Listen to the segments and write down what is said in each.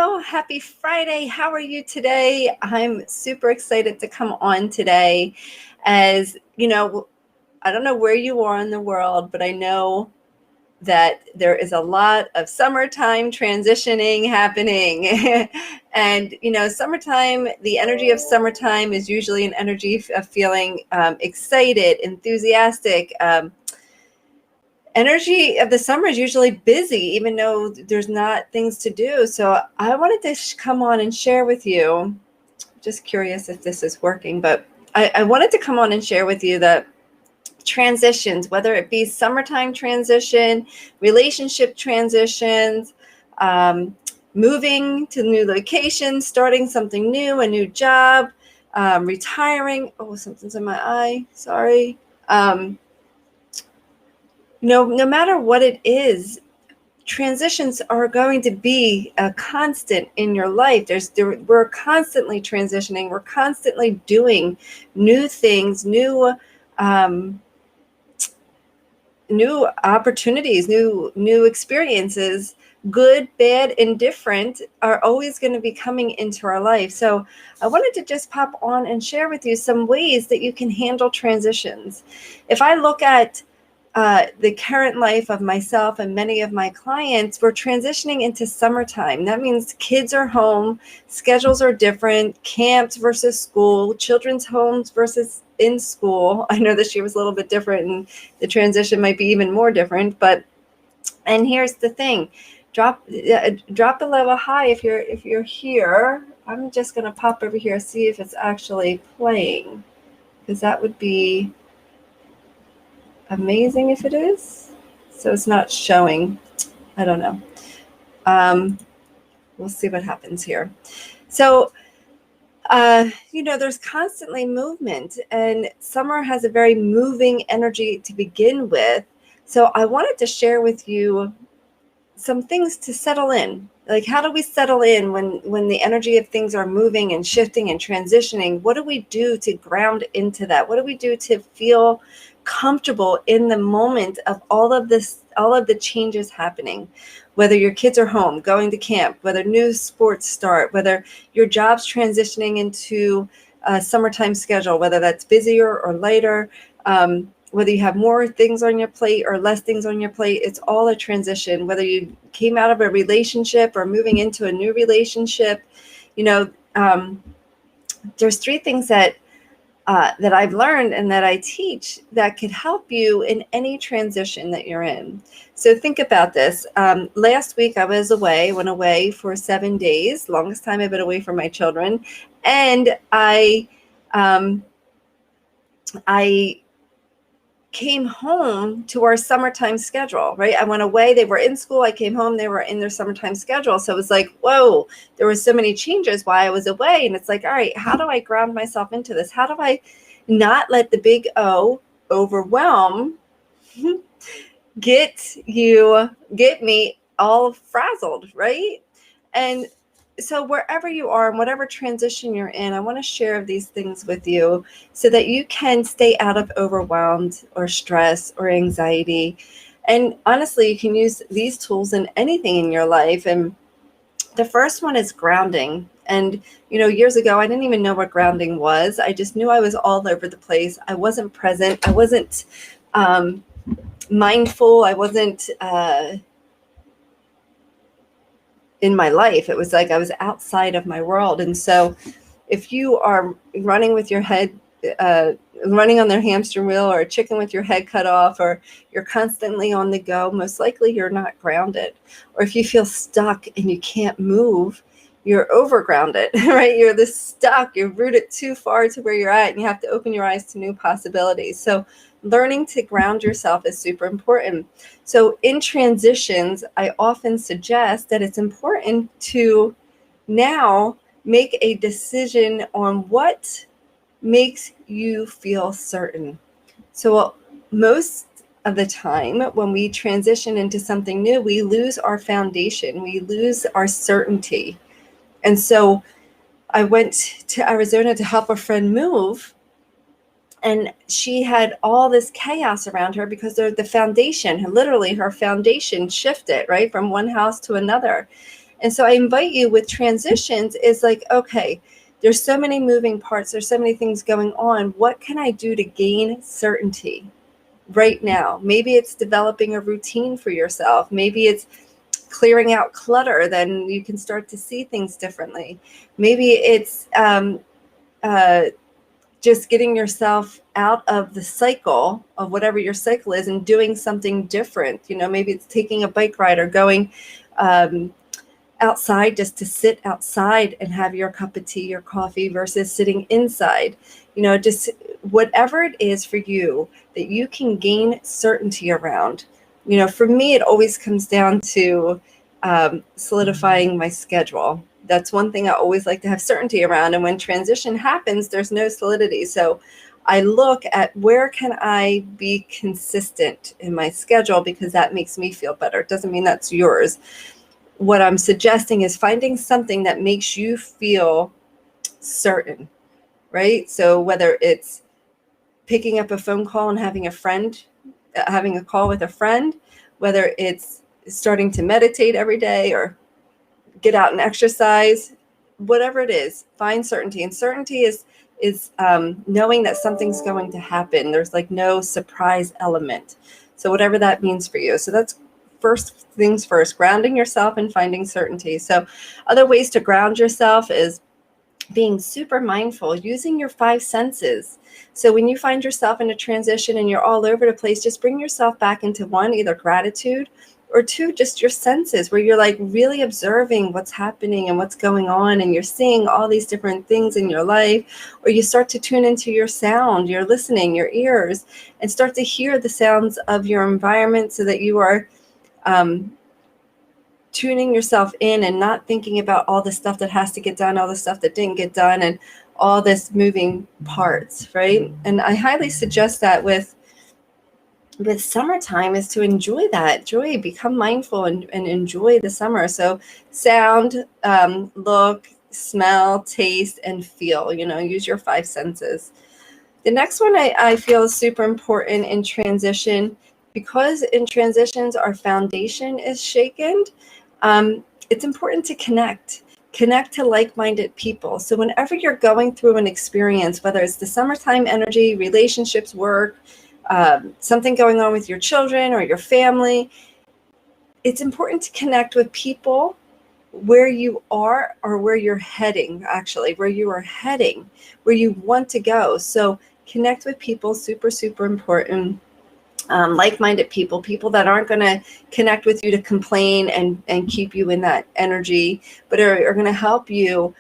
Hello, happy Friday. How are you today? I'm super excited to come on today. As you know, I don't know where you are in the world, but I know that there is a lot of summertime transitioning happening. And, summertime, the energy of summertime is usually an energy of feeling excited, enthusiastic. Energy of the summer is usually busy, even though there's not things to do. So I wanted to come on and share with you, just curious if this is working, but I wanted to come on and share with you that transitions, whether it be summertime transition, relationship transitions, moving to new locations, starting something new, a new job, retiring. Oh, something's in my eye. Sorry. No matter what it is, transitions are going to be a constant in your life. We're constantly transitioning. We're constantly doing new things, new opportunities, new experiences. Good, bad, and different are always going to be coming into our life. So I wanted to just pop on and share with you some ways that you can handle transitions. If I look at the current life of myself and many of my clients, we're transitioning into summertime. That means kids are home, schedules are different, camps versus school, children's homes versus in school. I know this year was a little bit different and the transition might be even more different, and here's the thing, drop a level high if you're here. I'm just going to pop over here, see if it's actually playing, because that would be amazing if it is. So it's not showing. I don't know. We'll see what happens here. So, there's constantly movement, and summer has a very moving energy to begin with. So I wanted to share with you some things to settle in. Like, how do we settle in when the energy of things are moving and shifting and transitioning? What do we do to ground into that? What do we do to feel comfortable in the moment of all of the changes happening? Whether your kids are home, going to camp, whether new sports start, whether your job's transitioning into a summertime schedule, whether that's busier or lighter, whether you have more things on your plate or less things on your plate, it's all a transition. Whether you came out of a relationship or moving into a new relationship, there's three things that I've learned and that I teach that could help you in any transition that you're in. So think about this. Last week I went away for 7 days, longest time I've been away from my children. And I came home to our summertime schedule, right? I went away, they were in school, I came home, they were in their summertime schedule. So it was like, whoa, there were so many changes while I was away. And it's like, all right, how do I ground myself into this? How do I not let the big O, overwhelm, get me all frazzled, right? And so wherever you are and whatever transition you're in, I want to share these things with you so that you can stay out of overwhelmed or stress or anxiety. And honestly, you can use these tools in anything in your life. And the first one is grounding. And, years ago, I didn't even know what grounding was. I just knew I was all over the place. I wasn't present. I wasn't mindful. I wasn't in my life. It was like I was outside of my world. And so if you are running with your head, running on their hamster wheel, or a chicken with your head cut off, or you're constantly on the go, most likely you're not grounded. Or if you feel stuck and you can't move, you're overgrounded, right? You're this stuck, you're rooted too far to where you're at, and you have to open your eyes to new possibilities. So learning to ground yourself is super important. So in transitions, I often suggest that it's important to now make a decision on what makes you feel certain. So most of the time when we transition into something new, we lose our foundation, we lose our certainty. And so I went to Arizona to help a friend move, and she had all this chaos around her because the foundation, literally her foundation shifted, right, from one house to another. And so I invite you with transitions is like, okay, there's so many moving parts. There's so many things going on. What can I do to gain certainty right now? Maybe it's developing a routine for yourself. Maybe it's clearing out clutter. Then you can start to see things differently. Maybe it's just getting yourself out of the cycle of whatever your cycle is and doing something different. Maybe it's taking a bike ride or going outside, just to sit outside and have your cup of tea or coffee versus sitting inside. Just whatever it is for you that you can gain certainty around. For me, it always comes down to solidifying my schedule. That's one thing I always like to have certainty around. And when transition happens, there's no solidity. So I look at where can I be consistent in my schedule, because that makes me feel better. It doesn't mean that's yours. What I'm suggesting is finding something that makes you feel certain, right? So whether it's picking up a phone call and having a call with a friend, whether it's starting to meditate every day or get out and exercise, whatever it is, find certainty. And certainty is knowing that something's going to happen. There's like no surprise element. So whatever that means for you. So that's first things first, grounding yourself and finding certainty. So other ways to ground yourself is being super mindful, using your 5 senses. So when you find yourself in a transition and you're all over the place, just bring yourself back into one, either gratitude, or 2, just your senses, where you're like really observing what's happening and what's going on, and you're seeing all these different things in your life. Or you start to tune into your sound, your listening, your ears, and start to hear the sounds of your environment, so that you are tuning yourself in and not thinking about all the stuff that has to get done, all the stuff that didn't get done, and all this moving parts, right? And I highly suggest that with summertime is to enjoy that joy, become mindful and enjoy the summer. So sound, look, smell, taste, and feel, use your 5 senses. The next one I feel is super important in transition, because in transitions, our foundation is shaken. It's important to connect to like-minded people. So whenever you're going through an experience, whether it's the summertime energy, relationships, work, something going on with your children or your family, it's important to connect with people where you are, or where you're heading, actually, where you are heading, where you want to go. So connect with people, super, super important. Like-minded people that aren't going to connect with you to complain and keep you in that energy, but are going to help you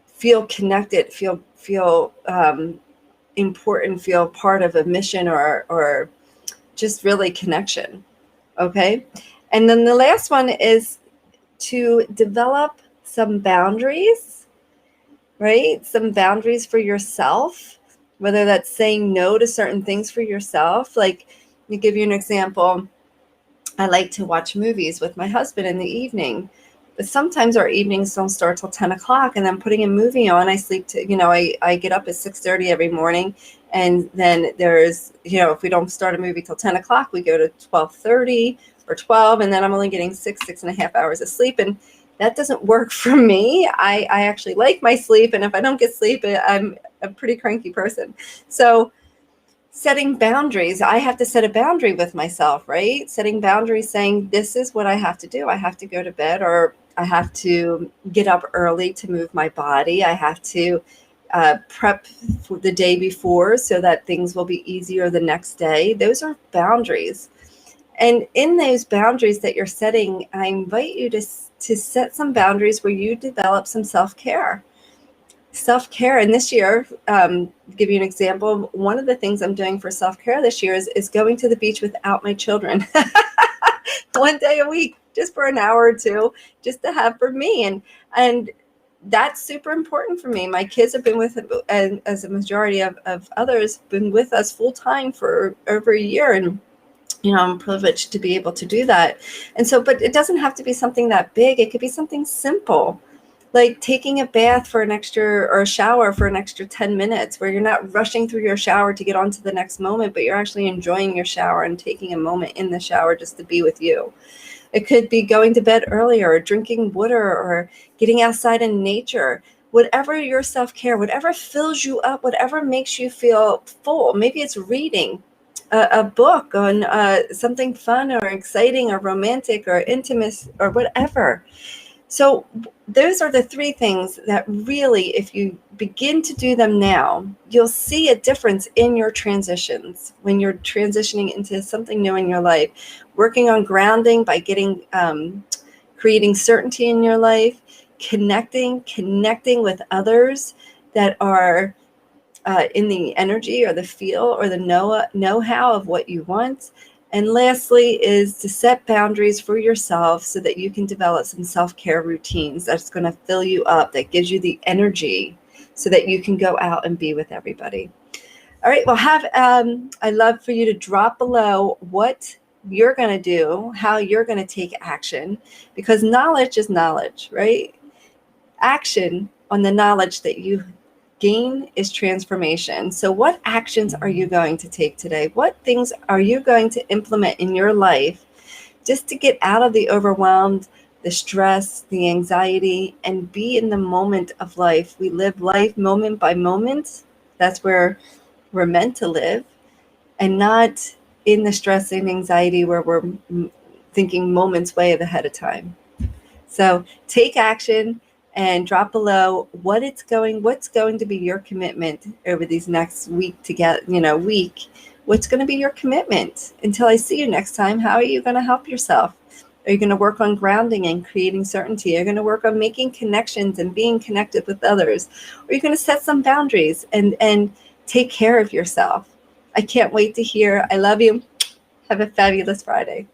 feel connected, feel important, feel part of a mission, or just really connection. Okay. And then the last one is to develop some boundaries, right? Some boundaries for yourself, whether that's saying no to certain things for yourself. Like, to give you an example, I like to watch movies with my husband in the evening, but sometimes our evenings don't start till 10 o'clock, and then putting a movie on, I sleep to, I get up at 6:30 every morning, and then there's, if we don't start a movie till 10 o'clock, we go to 12:30 or 12, and then I'm only getting 6.5 hours of sleep, and that doesn't work for me. I actually like my sleep, and if I don't get sleep, I'm a pretty cranky person. So setting boundaries, I have to set a boundary with myself, right? Setting boundaries, saying this is what I have to do. I have to go to bed, or I have to get up early to move my body. I have to prep for the day before so that things will be easier the next day. Those are boundaries. And in those boundaries that you're setting, I invite you to set some boundaries where you develop some self-care. And this year, give you an example, one of the things I'm doing for self-care this year is going to the beach without my children. One day a week, just for an hour or 2, just to have for me. And that's super important for me. My kids have been with, and as a majority of others, been with us full time for over a year. And I'm privileged to be able to do that. And so, but it doesn't have to be something that big. It could be something simple, like taking a bath for an extra, or a shower for an extra 10 minutes, where you're not rushing through your shower to get on to the next moment, but you're actually enjoying your shower and taking a moment in the shower just to be with you. It could be going to bed earlier, or drinking water, or getting outside in nature. Whatever your self-care, whatever fills you up, whatever makes you feel full. Maybe it's reading a book on something fun or exciting or romantic or intimate or whatever. So those are the three things that really, if you begin to do them now, you'll see a difference in your transitions when you're transitioning into something new in your life. Working on grounding by getting, creating certainty in your life, connecting with others that are in the energy or the feel or the know-how of what you want. And lastly is to set boundaries for yourself so that you can develop some self-care routines that's going to fill you up, that gives you the energy so that you can go out and be with everybody. All right, well, I'd love for you to drop below what you're going to do, how you're going to take action, because knowledge is knowledge, right? Action on the knowledge that you gain is transformation. So what actions are you going to take today? What things are you going to implement in your life just to get out of the overwhelmed, the stress, the anxiety, and be in the moment of life? We live life moment by moment. That's where we're meant to live, and not in the stress and anxiety where we're thinking moments way ahead of time. So take action and drop below what's going to be your commitment over these next week to get, week. What's going to be your commitment? Until I see you next time, how are you going to help yourself? Are you going to work on grounding and creating certainty? Are you going to work on making connections and being connected with others? Or are you going to set some boundaries and take care of yourself? I can't wait to hear. I love you. Have a fabulous Friday.